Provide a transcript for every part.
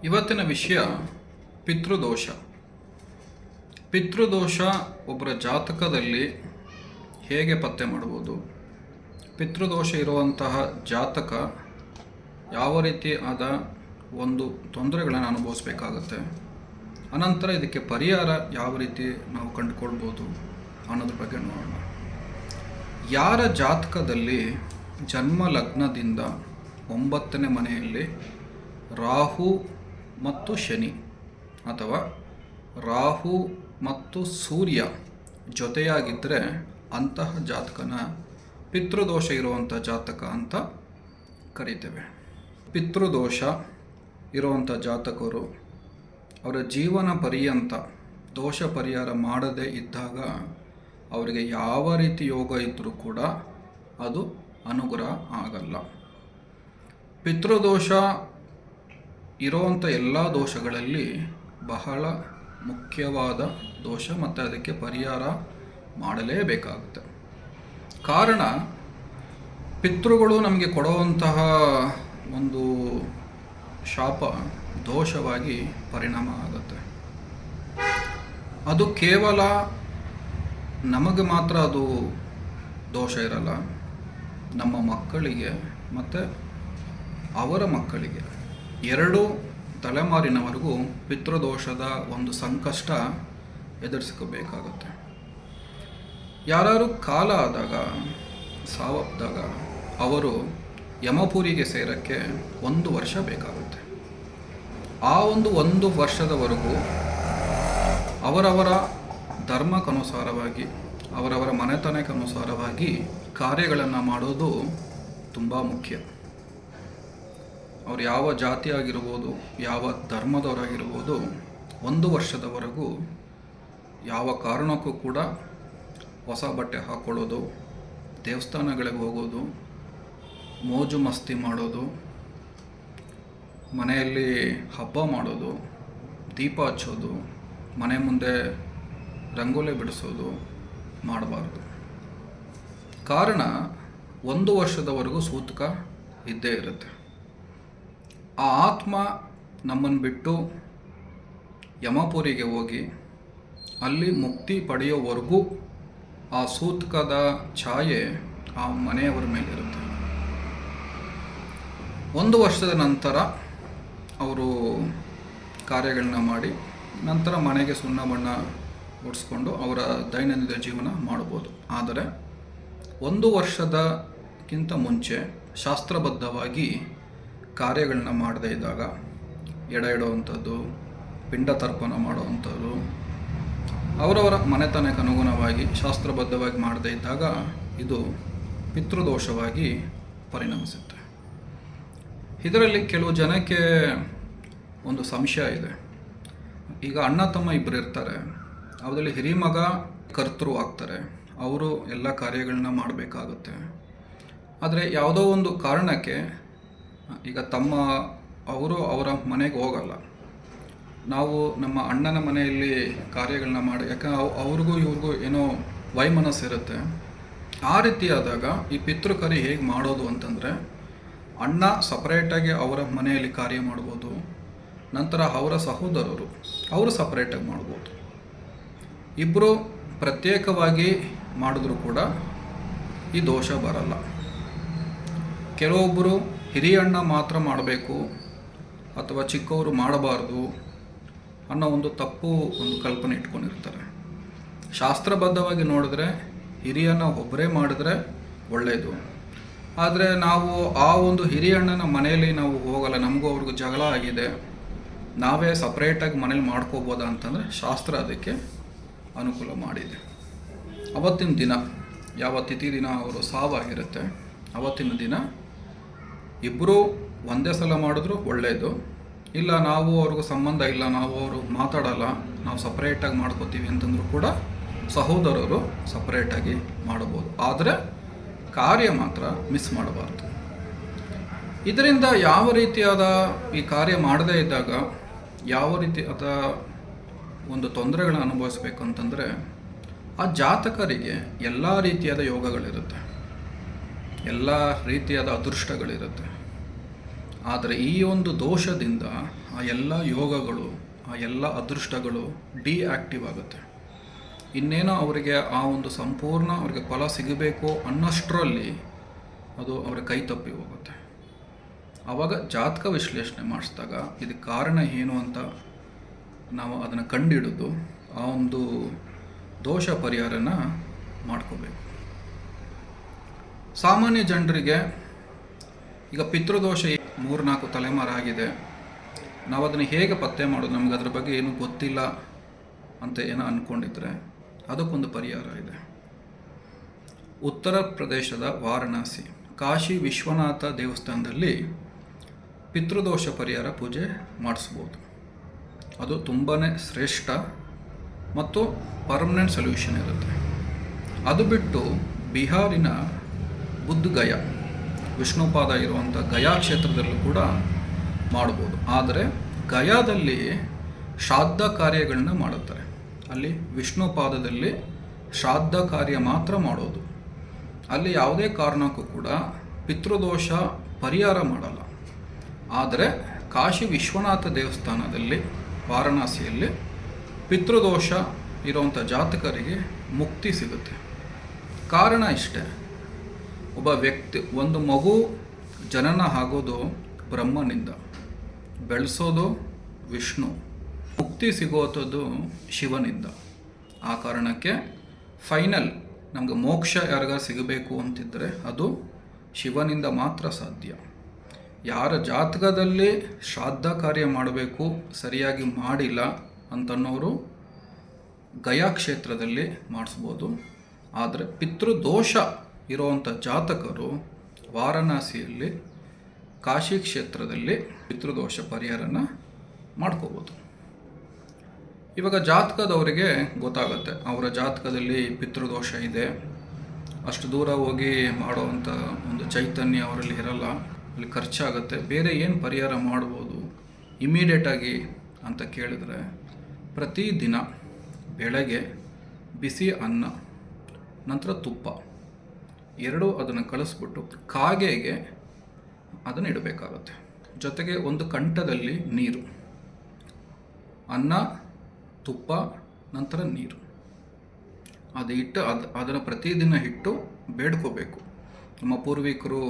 ಇವತ್ತಿನ ವಿಷಯ ಪಿತೃದೋಷ. ಪಿತೃದೋಷ ಒಬ್ಬರ ಜಾತಕದಲ್ಲಿ ಹೇಗೆ ಪತ್ತೆ ಮಾಡುವುದು, ಪಿತೃದೋಷ ಇರುವಂತಹ ಜಾತಕ ಯಾವ ರೀತಿ ಆದ ಒಂದು ತೊಂದರೆಗಳನ್ನು ಅನುಭವಿಸಬೇಕಾಗತ್ತೆ, ಅನಂತರ ಇದಕ್ಕೆ ಪರಿಹಾರ ಯಾವ ರೀತಿ ನಾವು ಕಂಡುಕೊಳ್ಬೋದು ಅನ್ನೋದ್ರ ಬಗ್ಗೆ ನೋಡೋಣ. ಯಾರ ಜಾತಕದಲ್ಲಿ ಜನ್ಮ ಲಗ್ನದಿಂದ 9ನೇ ಮನೆಯಲ್ಲಿ ರಾಹು ಮತ್ತು ಶನಿ ಅಥವಾ ರಾಹು ಮತ್ತು ಸೂರ್ಯ ಜೊತೆಯಾಗಿದ್ದರೆ ಅಂತಹ ಜಾತಕನ ಪಿತೃದೋಷ ಇರುವಂಥ ಜಾತಕ ಅಂತ ಕರಿತೇವೆ. ಪಿತೃದೋಷ ಇರುವಂಥ ಜಾತಕರು ಅವರ ಜೀವನ ಪರ್ಯಂತ ದೋಷ ಪರಿಹಾರ ಮಾಡದೇ ಇದ್ದಾಗ ಅವರಿಗೆ ಯಾವ ರೀತಿ ಯೋಗ ಇದ್ದರೂ ಕೂಡ ಅದು ಅನುಗ್ರಹ ಆಗಲ್ಲ. ಪಿತೃದೋಷ ಇರುವಂಥ ಎಲ್ಲ ದೋಷಗಳಲ್ಲಿ ಬಹಳ ಮುಖ್ಯವಾದ ದೋಷ ಮತ್ತು ಅದಕ್ಕೆ ಪರಿಹಾರ ಮಾಡಲೇಬೇಕಾಗುತ್ತೆ. ಕಾರಣ ಪಿತೃಗಳು ನಮಗೆ ಕೊಡುವಂತಹ ಒಂದು ಶಾಪ ದೋಷವಾಗಿ ಪರಿಣಾಮ ಆಗುತ್ತೆ. ಅದು ಕೇವಲ ನಮಗೆ ಮಾತ್ರ ಅದು ದೋಷ ಇರಲ್ಲ, ನಮ್ಮ ಮಕ್ಕಳಿಗೆ ಮತ್ತು ಅವರ ಮಕ್ಕಳಿಗೆ ಎರಡೂ ತಲೆಮಾರಿನವರೆಗೂ ಪಿತೃದೋಷದ ಒಂದು ಸಂಕಷ್ಟ ಎದುರಿಸಿಕೋಬೇಕಾಗುತ್ತೆ. ಯಾರು ಕಾಲ ಆದಾಗ ಸಾವಪ್ಪಿದಾಗ ಅವರು ಯಮಪುರಿಗೆ ಸೇರೋಕ್ಕೆ 1 ವರ್ಷ ಬೇಕಾಗುತ್ತೆ. ಆ ಒಂದು ವರ್ಷದವರೆಗೂ ಅವರವರ ಧರ್ಮಕ್ಕನುಸಾರವಾಗಿ ಅವರವರ ಮನೆತನಕ್ಕನುಸಾರವಾಗಿ ಕಾರ್ಯಗಳನ್ನು ಮಾಡೋದು ತುಂಬ ಮುಖ್ಯ. ಅವ್ರು ಯಾವ ಜಾತಿ ಆಗಿರ್ಬೋದು, ಯಾವ ಧರ್ಮದವರಾಗಿರ್ಬೋದು, 1 ವರ್ಷದವರೆಗೂ ಯಾವ ಕಾರಣಕ್ಕೂ ಕೂಡ ಹೊಸ ಬಟ್ಟೆ ಹಾಕ್ಕೊಳ್ಳೋದು, ದೇವಸ್ಥಾನಗಳಿಗೆ ಹೋಗೋದು, ಮೋಜು ಮಸ್ತಿ ಮಾಡೋದು, ಮನೆಯಲ್ಲಿ ಹಬ್ಬ ಮಾಡೋದು, ದೀಪ ಹಚ್ಚೋದು, ಮನೆ ಮುಂದೆ ರಂಗೋಲಿ ಬಿಡಿಸೋದು ಮಾಡಬಾರ್ದು. ಕಾರಣ 1 ವರ್ಷದವರೆಗೂ ಸೂತಕ ಇದ್ದೇ ಇರುತ್ತೆ. ಆ ಆತ್ಮ ನಮ್ಮನ್ನು ಬಿಟ್ಟು ಯಮಪುರಿಗೆ ಹೋಗಿ ಅಲ್ಲಿ ಮುಕ್ತಿ ಪಡೆಯೋವರೆಗೂ ಆ ಸೂತಕದ ಛಾಯೆ ಆ ಮನೆಯವರ ಮೇಲಿರುತ್ತೆ. 1 ವರ್ಷದ ನಂತರ ಅವರು ಕಾರ್ಯಗಳನ್ನ ಮಾಡಿ ನಂತರ ಮನೆಗೆ ಸುಣ್ಣ ಬಣ್ಣ ಹೊಡಿಸ್ಕೊಂಡು ಅವರ ದೈನಂದಿನ ಜೀವನ ಮಾಡ್ಬೋದು. ಆದರೆ 1 ವರ್ಷದಕ್ಕಿಂತ ಮುಂಚೆ ಶಾಸ್ತ್ರಬದ್ಧವಾಗಿ ಕಾರ್ಯಗಳನ್ನ ಮಾಡದೇ ಇದ್ದಾಗ, ಎಡೆ ಇಡುವಂಥದ್ದು, ಪಿಂಡ ತರ್ಪಣ ಮಾಡುವಂಥದ್ದು, ಅವರವರ ಮನೆತನಕ್ಕೆ ಅನುಗುಣವಾಗಿ ಶಾಸ್ತ್ರಬದ್ಧವಾಗಿ ಮಾಡದೇ ಇದ್ದಾಗ ಇದು ಪಿತೃದೋಷವಾಗಿ ಪರಿಣಮಿಸುತ್ತೆ. ಇದರಲ್ಲಿ ಕೆಲವು ಜನಕ್ಕೆ ಒಂದು ಸಂಶಯ ಇದೆ. ಈಗ ಅಣ್ಣ ತಮ್ಮ ಇಬ್ಬರು ಇರ್ತಾರೆ, ಅವರಲ್ಲಿ ಹಿರಿಮಗ ಕರ್ತೃ ಆಗ್ತಾರೆ, ಅವರು ಎಲ್ಲ ಕಾರ್ಯಗಳನ್ನ ಮಾಡಬೇಕಾಗುತ್ತೆ. ಆದರೆ ಯಾವುದೋ ಒಂದು ಕಾರಣಕ್ಕೆ ಈಗ ಅವರು ಅವರ ಮನೆಗೆ ಹೋಗಲ್ಲ, ನಾವು ನಮ್ಮ ಅಣ್ಣನ ಮನೆಯಲ್ಲಿ ಕಾರ್ಯಗಳನ್ನ ಮಾಡಿ, ಯಾಕಂದ್ರೆ ಅವ್ರಿಗೂ ಇವ್ರಿಗೂ ಏನೋ ವೈಮನಸ್ಸು ಇರುತ್ತೆ. ಆ ರೀತಿ ಆದಾಗ ಈ ಪಿತೃಕರಿ ಹೇಗೆ ಮಾಡೋದು ಅಂತಂದರೆ, ಅಣ್ಣ ಸಪ್ರೇಟಾಗಿ ಅವರ ಮನೆಯಲ್ಲಿ ಕಾರ್ಯ ಮಾಡ್ಬೋದು, ನಂತರ ಅವರ ಸಹೋದರರು ಅವರು ಸಪ್ರೇಟಾಗಿ ಮಾಡ್ಬೋದು. ಇಬ್ಬರು ಪ್ರತ್ಯೇಕವಾಗಿ ಮಾಡಿದ್ರೂ ಕೂಡ ಈ ದೋಷ ಬರಲ್ಲ. ಕೆಲವೊಬ್ಬರು ಹಿರಿಯಣ್ಣ ಮಾತ್ರ ಮಾಡಬೇಕು ಅಥವಾ ಚಿಕ್ಕವರು ಮಾಡಬಾರ್ದು ಅನ್ನೋ ಒಂದು ತಪ್ಪು ಒಂದು ಕಲ್ಪನೆ ಇಟ್ಕೊಂಡಿರ್ತಾರೆ. ಶಾಸ್ತ್ರಬದ್ಧವಾಗಿ ನೋಡಿದ್ರೆ ಹಿರಿಯಣ್ಣ ಒಬ್ಬರೇ ಮಾಡಿದ್ರೆ ಒಳ್ಳೆಯದು. ಆದರೆ ನಾವು ಆ ಒಂದು ಹಿರಿಯಣ್ಣನ ಮನೆಯಲ್ಲಿ ನಾವು ಹೋಗಲ್ಲ, ನಮಗೂ ಅವ್ರಿಗೂ ಜಗಳ ಆಗಿದೆ, ನಾವೇ ಸಪ್ರೇಟಾಗಿ ಮನೇಲಿ ಮಾಡ್ಕೋಬೋದಾ ಅಂತಂದರೆ ಶಾಸ್ತ್ರ ಅದಕ್ಕೆ ಅನುಕೂಲ ಮಾಡಿದೆ. ಅವತ್ತಿನ ದಿನ ಯಾವ ತಿಥಿ ದಿನ ಅವರು ಸಾವಾಗಿರುತ್ತೆ, ಅವತ್ತಿನ ದಿನ ಇಬ್ಬರು ಒಂದೇ ಸಲ ಮಾಡಿದ್ರು ಒಳ್ಳೆಯದು. ಇಲ್ಲ ನಾವು ಅವ್ರಿಗೂ ಸಂಬಂಧ ಇಲ್ಲ, ನಾವು ಅವರು ಮಾತಾಡಲ್ಲ, ನಾವು ಸಪ್ರೇಟಾಗಿ ಮಾಡ್ಕೋತೀವಿ ಅಂತಂದರೂ ಕೂಡ ಸಹೋದರರು ಸಪ್ರೇಟಾಗಿ ಮಾಡಬಹುದು. ಆದರೆ ಕಾರ್ಯ ಮಾತ್ರ ಮಿಸ್ ಮಾಡಬಾರ್ದು. ಇದರಿಂದ ಯಾವ ರೀತಿಯಾದ ಈ ಕಾರ್ಯ ಮಾಡದೇ ಇದ್ದಾಗ ಯಾವ ರೀತಿಯಾದ ಒಂದು ತೊಂದರೆಗಳನ್ನ ಅನುಭವಿಸ್ಬೇಕು ಅಂತಂದರೆ, ಆ ಜಾತಕರಿಗೆ ಎಲ್ಲ ರೀತಿಯಾದ ಯೋಗಗಳಿರುತ್ತೆ, ಎಲ್ಲ ರೀತಿಯಾದ ಅದೃಷ್ಟಗಳಿರುತ್ತೆ. ಆದರೆ ಈ ಒಂದು ದೋಷದಿಂದ ಆ ಎಲ್ಲ ಯೋಗಗಳು, ಆ ಎಲ್ಲ ಅದೃಷ್ಟಗಳು ಡಿಆಕ್ಟಿವ್ ಆಗುತ್ತೆ. ಇನ್ನೇನೋ ಅವರಿಗೆ ಆ ಒಂದು ಸಂಪೂರ್ಣ ಅವರಿಗೆ ಫಲ ಸಿಗಬೇಕು ಅನ್ನೋಷ್ಟರಲ್ಲಿ ಅದು ಅವರ ಕೈ ತಪ್ಪಿ ಹೋಗುತ್ತೆ. ಆವಾಗ ಜಾತಕ ವಿಶ್ಲೇಷಣೆ ಮಾಡಿಸಿದಾಗ ಇದಕ್ಕೆ ಕಾರಣ ಏನು ಅಂತ ನಾವು ಅದನ್ನು ಕಂಡುಹಿಡಿದು ಆ ಒಂದು ದೋಷ ಪರಿಹಾರನ ಮಾಡ್ಕೋಬೇಕು. ಸಾಮಾನ್ಯ ಜನರಿಗೆ ಈಗ ಪಿತೃದೋಷ 3-4 ತಲೆಮಾರಾಗಿದೆ, ನಾವು ಅದನ್ನು ಹೇಗೆ ಪತ್ತೆ ಮಾಡೋದು, ನಮ್ಗೆ ಅದ್ರ ಬಗ್ಗೆ ಏನೂ ಗೊತ್ತಿಲ್ಲ ಅಂತ ಏನೋ ಅಂದ್ಕೊಂಡಿದ್ರೆ ಅದಕ್ಕೊಂದು ಪರಿಹಾರ ಇದೆ. ಉತ್ತರ ಪ್ರದೇಶದ ವಾರಣಾಸಿ ಕಾಶಿ ವಿಶ್ವನಾಥ ದೇವಸ್ಥಾನದಲ್ಲಿ ಪಿತೃದೋಷ ಪರಿಹಾರ ಪೂಜೆ ಮಾಡಿಸ್ಬೋದು. ಅದು ತುಂಬಾ ಶ್ರೇಷ್ಠ ಮತ್ತು ಪರ್ಮನೆಂಟ್ ಸೊಲ್ಯೂಷನ್ ಇರುತ್ತೆ. ಅದು ಬಿಟ್ಟು ಬಿಹಾರಿನ ಬುದ್ಧ ಗಯಾ ವಿಷ್ಣುಪಾದ ಇರುವಂಥ ಗಯಾ ಕ್ಷೇತ್ರದಲ್ಲೂ ಕೂಡ ಮಾಡ್ಬೋದು. ಆದರೆ ಗಯಾದಲ್ಲಿ ಶ್ರಾದ್ದ ಕಾರ್ಯಗಳನ್ನ ಮಾಡುತ್ತಾರೆ. ಅಲ್ಲಿ ವಿಷ್ಣುಪಾದದಲ್ಲಿ ಶ್ರಾದ್ದ ಕಾರ್ಯ ಮಾತ್ರ ಮಾಡೋದು. ಅಲ್ಲಿ ಯಾವುದೇ ಕಾರಣಕ್ಕೂ ಕೂಡ ಪಿತೃದೋಷ ಪರಿಹಾರ ಮಾಡಲ್ಲ. ಆದರೆ ಕಾಶಿ ವಿಶ್ವನಾಥ ದೇವಸ್ಥಾನದಲ್ಲಿ ವಾರಣಾಸಿಯಲ್ಲಿ ಪಿತೃದೋಷ ಇರುವಂಥ ಜಾತಕರಿಗೆ ಮುಕ್ತಿ ಸಿಗುತ್ತೆ. ಕಾರಣ ಇಷ್ಟೇ, ಒಬ್ಬ ವ್ಯಕ್ತಿ, ಒಂದು ಮಗು ಜನನ ಆಗೋದು ಬ್ರಹ್ಮನಿಂದ, ಬೆಳೆಸೋದು ವಿಷ್ಣು, ಮುಕ್ತಿ ಸಿಗೋದು ಶಿವನಿಂದ. ಆ ಕಾರಣಕ್ಕೆ ಫೈನಲ್ ನಮಗೆ ಮೋಕ್ಷ ಯಾರಿಗಾರು ಸಿಗಬೇಕು ಅಂತಿದ್ದರೆ ಅದು ಶಿವನಿಂದ ಮಾತ್ರ ಸಾಧ್ಯ. ಯಾರ ಜಾತಕದಲ್ಲಿ ಶ್ರಾದ್ದ ಕಾರ್ಯ ಮಾಡಬೇಕು ಸರಿಯಾಗಿ ಮಾಡಿಲ್ಲ ಅಂತನ್ನೋರು ಗಯಾ ಕ್ಷೇತ್ರದಲ್ಲಿ ಮಾಡಿಸ್ಬೋದು. ಆದರೆ ಪಿತೃದೋಷ ಇರುವಂಥ ಜಾತಕರು ವಾರಣಾಸಿಯಲ್ಲಿ ಕಾಶಿ ಕ್ಷೇತ್ರದಲ್ಲಿ ಪಿತೃದೋಷ ಪರಿಹಾರನ ಮಾಡ್ಕೋಬೋದು. ಇವಾಗ ಜಾತಕದವರಿಗೆ ಗೊತ್ತಾಗುತ್ತೆ ಅವರ ಜಾತಕದಲ್ಲಿ ಪಿತೃದೋಷ ಇದೆ, ಅಷ್ಟು ದೂರ ಹೋಗಿ ಮಾಡೋವಂಥ ಒಂದು ಚೈತನ್ಯ ಅವರಲ್ಲಿ ಇರಲ್ಲ, ಅಲ್ಲಿ ಖರ್ಚಾಗುತ್ತೆ, ಬೇರೆ ಏನು ಪರಿಹಾರ ಮಾಡ್ಬೋದು ಇಮಿಡಿಯೇಟಾಗಿ ಅಂತ ಕೇಳಿದ್ರೆ, ಪ್ರತಿದಿನ ಬೆಳಗ್ಗೆ ಬಿಸಿ ಅನ್ನ ನಂತರ ತುಪ್ಪ ಎರಡೂ ಅದನ್ನು ಕಳಿಸ್ಬಿಟ್ಟು ಕಾಗೆಗೆ ಅದನ್ನು ಇಡಬೇಕಾಗತ್ತೆ. ಜೊತೆಗೆ ಒಂದು ಕಂಠದಲ್ಲಿ ನೀರು, ಅನ್ನ, ತುಪ್ಪ, ನಂತರ ನೀರು ಅದು ಇಟ್ಟು ಅದನ್ನು ಪ್ರತಿದಿನ ಇಟ್ಟು ಬೇಡ್ಕೋಬೇಕು. ನಮ್ಮ ಪೂರ್ವಿಕರು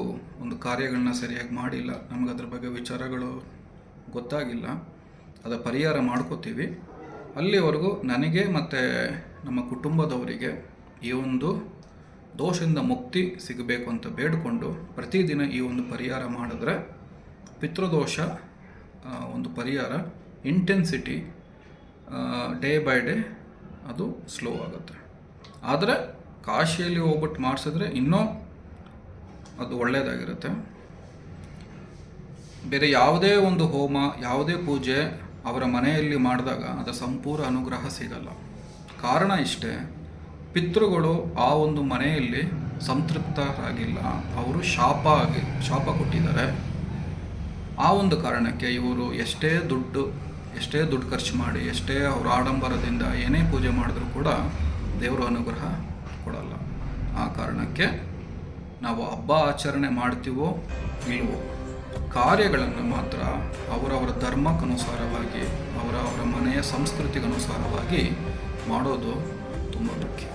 ಒಂದು ಕಾರ್ಯಗಳನ್ನ ಸರಿಯಾಗಿ ಮಾಡಿಲ್ಲ, ನಮಗೆ ಅದ್ರ ಬಗ್ಗೆ ವಿಚಾರಗಳು ಗೊತ್ತಾಗಿಲ್ಲ, ಅದರ ಪರಿಹಾರ ಮಾಡ್ಕೋತೀವಿ. ಅಲ್ಲಿವರೆಗೂ ನನಗೆ ಮತ್ತು ನಮ್ಮ ಕುಟುಂಬದವರಿಗೆ ಈ ಒಂದು ದೋಷದಿಂದ ಮುಕ್ತಿ ಸಿಗಬೇಕು ಅಂತ ಬೇಡಿಕೊಂಡು ಪ್ರತಿದಿನ ಈ ಒಂದು ಪರಿಹಾರ ಮಾಡಿದ್ರೆ ಪಿತೃದೋಷ ಒಂದು ಪರಿಹಾರ ಇಂಟೆನ್ಸಿಟಿ ಡೇ ಬೈ ಡೇ ಅದು ಸ್ಲೋ ಆಗುತ್ತೆ. ಆದರೆ ಕಾಶಿಯಲ್ಲಿ ಹೋಗ್ಬಿಟ್ಟು ಮಾಡಿಸಿದ್ರೆ ಇನ್ನೂ ಅದು ಒಳ್ಳೆಯದಾಗಿರುತ್ತೆ. ಬೇರೆ ಯಾವುದೇ ಒಂದು ಹೋಮ, ಯಾವುದೇ ಪೂಜೆ ಅವರ ಮನೆಯಲ್ಲಿ ಮಾಡಿದಾಗ ಅದರ ಸಂಪೂರ್ಣ ಅನುಗ್ರಹ ಸಿಗಲ್ಲ. ಕಾರಣ ಇಷ್ಟೇ, ಪಿತೃಗಳು ಆ ಒಂದು ಮನೆಯಲ್ಲಿ ಸಂತೃಪ್ತರಾಗಿಲ್ಲ, ಅವರು ಶಾಪ ಕೊಟ್ಟಿದ್ದಾರೆ. ಆ ಒಂದು ಕಾರಣಕ್ಕೆ ಇವರು ಎಷ್ಟೇ ದುಡ್ಡು ಖರ್ಚು ಮಾಡಿ, ಎಷ್ಟೇ ಅವರು ಆಡಂಬರದಿಂದ ಏನೇ ಪೂಜೆ ಮಾಡಿದ್ರೂ ಕೂಡ ದೇವರು ಅನುಗ್ರಹ ಕೊಡಲ್ಲ. ಆ ಕಾರಣಕ್ಕೆ ನಾವು ಹಬ್ಬ ಆಚರಣೆ ಮಾಡ್ತೀವೋ ಇಲ್ವೋ, ಕಾರ್ಯಗಳನ್ನು ಮಾತ್ರ ಅವರವರ ಧರ್ಮಕ್ಕನುಸಾರವಾಗಿ, ಅವರ ಮನೆಯ ಸಂಸ್ಕೃತಿಗನುಸಾರವಾಗಿ ಮಾಡೋದು ತುಂಬ ಮುಖ್ಯ.